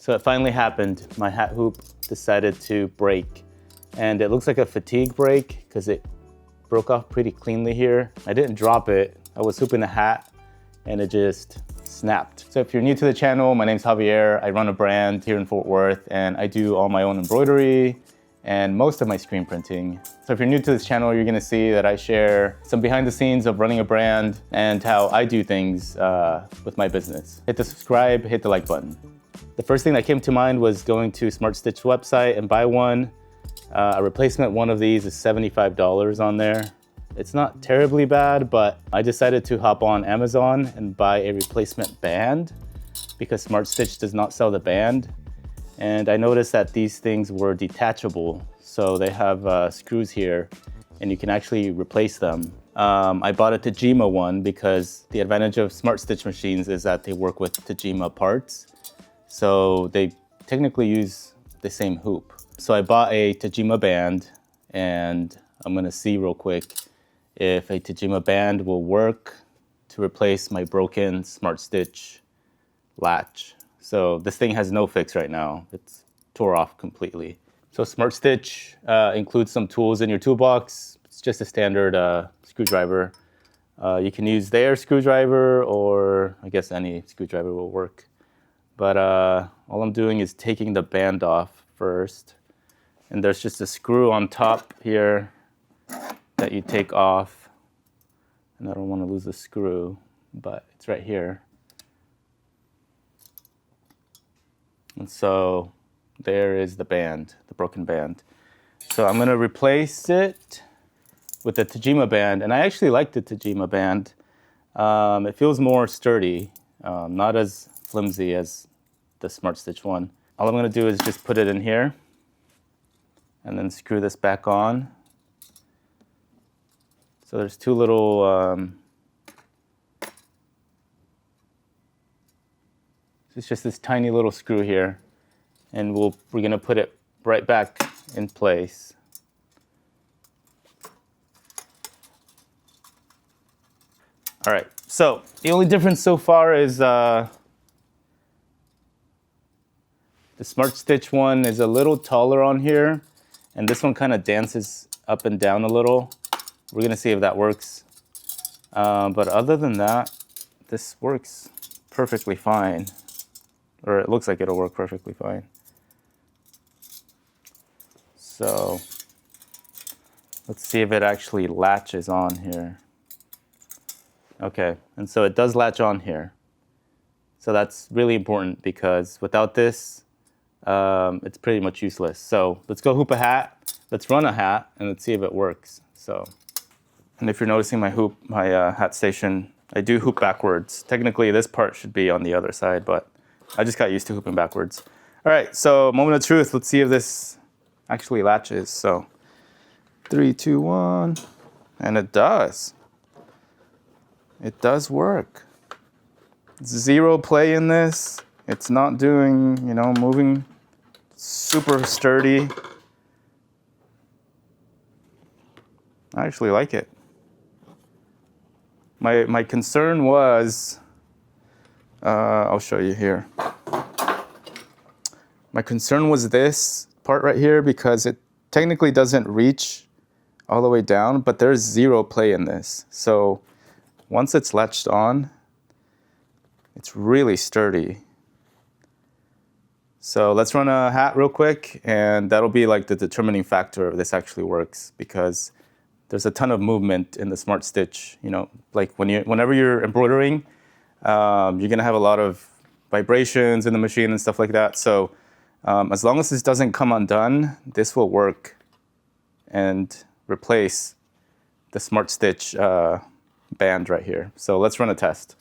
So it finally happened. My hat hoop decided to break. And it looks like a fatigue break because it broke off pretty cleanly here. I didn't drop it. I was hooping the hat and it just snapped. So if you're new to the channel, my name's Javier. I run a brand here in Fort Worth and I do all my own embroidery and most of my screen printing. So if you're new to this channel, you're gonna see that I share some behind the scenes of running a brand and how I do things with my business. Hit the subscribe, hit the like button. The first thing that came to mind was going to Smartstitch website and buy one. A replacement one of these is $75 on there. It's not terribly bad, but I decided to hop on Amazon and buy a replacement band because Smartstitch does not sell the band. And I noticed that these things were detachable. So they have screws here and you can actually replace them. I bought a Tajima one because the advantage of Smartstitch machines is that they work with Tajima parts. So they technically use the same hoop. So I bought a Tajima band and I'm gonna see real quick if a Tajima band will work to replace my broken Smartstitch latch. So this thing has no fix right now. It's tore off completely. So Smartstitch includes some tools in your toolbox. It's just a standard screwdriver. You can use their screwdriver or I guess any screwdriver will work. But all I'm doing is taking the band off first. And there's just a screw on top here that you take off. And I don't want to lose the screw, but it's right here. And so there is the band, the broken band. So I'm gonna replace it with the Tajima band. And I actually like the Tajima band. It feels more sturdy, not as flimsy as the Smartstitch one. All I'm gonna do is just put it in here and then screw this back on. So there's two little, it's just this tiny little screw here, and we're gonna put it right back in place. All right, so the only difference so far is the Smartstitch one is a little taller on here, and this one kind of dances up and down a little. We're gonna see if that works. But other than that, this works perfectly fine. Or it looks like it'll work perfectly fine. So let's see if it actually latches on here. Okay, and so it does latch on here. So that's really important because without this, it's pretty much useless. So let's go hoop a hat. Let's run a hat and let's see if it works. So, and if you're noticing my hoop, my hat station, I do hoop backwards. Technically this part should be on the other side, but I just got used to hooping backwards. All right, so moment of truth. Let's see if this actually latches. So 3, 2, 1, and it does. It does work. Zero play in this. It's not doing, moving. Super sturdy. I actually like it. My concern was, I'll show you here. My concern was this part right here because it technically doesn't reach all the way down, but there's zero play in this. So once it's latched on, it's really sturdy. So let's run a hat real quick, and that'll be like the determining factor if this actually works because there's a ton of movement in the Smartstitch. Like whenever you're embroidering, you're gonna have a lot of vibrations in the machine and stuff like that. So as long as this doesn't come undone, this will work and replace the Smartstitch band right here. So let's run a test.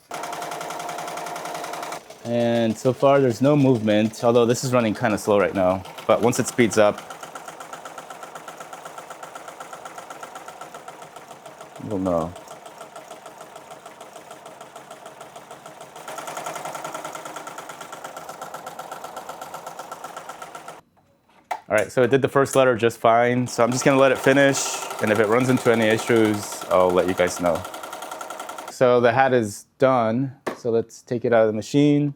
And so far there's no movement, although this is running kind of slow right now. But once it speeds up, we'll know. All right, so it did the first letter just fine. So I'm just gonna let it finish. And if it runs into any issues, I'll let you guys know. So the hat is done. So let's take it out of the machine.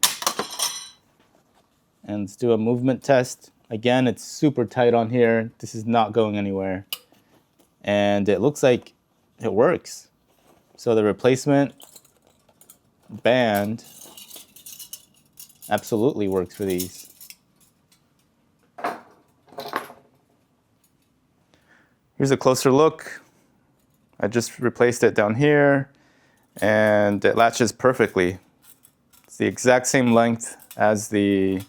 And let's do a movement test. Again, it's super tight on here. This is not going anywhere. And it looks like it works. So the replacement band absolutely works for these. Here's a closer look. I just replaced it down here and it latches perfectly. It's the exact same length as the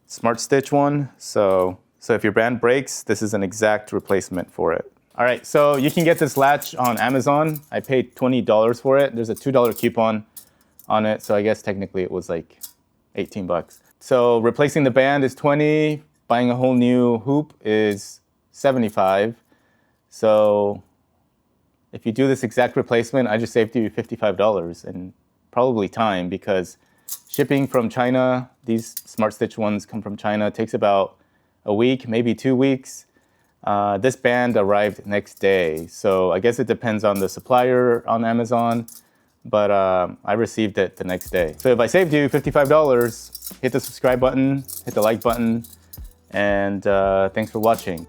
Smartstitch one. So if your band breaks, this is an exact replacement for it. All right, so you can get this latch on Amazon. I paid $20 for it. There's a $2 coupon on it. So I guess technically it was like 18 bucks. So replacing the band is 20, buying a whole new hoop is 75. So if you do this exact replacement, I just saved you $55 and probably time, because shipping from China, these Smartstitch ones come from China, takes about a week, maybe 2 weeks. This band arrived next day. So I guess it depends on the supplier on Amazon, but I received it the next day. So if I saved you $55, hit the subscribe button, hit the like button, and thanks for watching.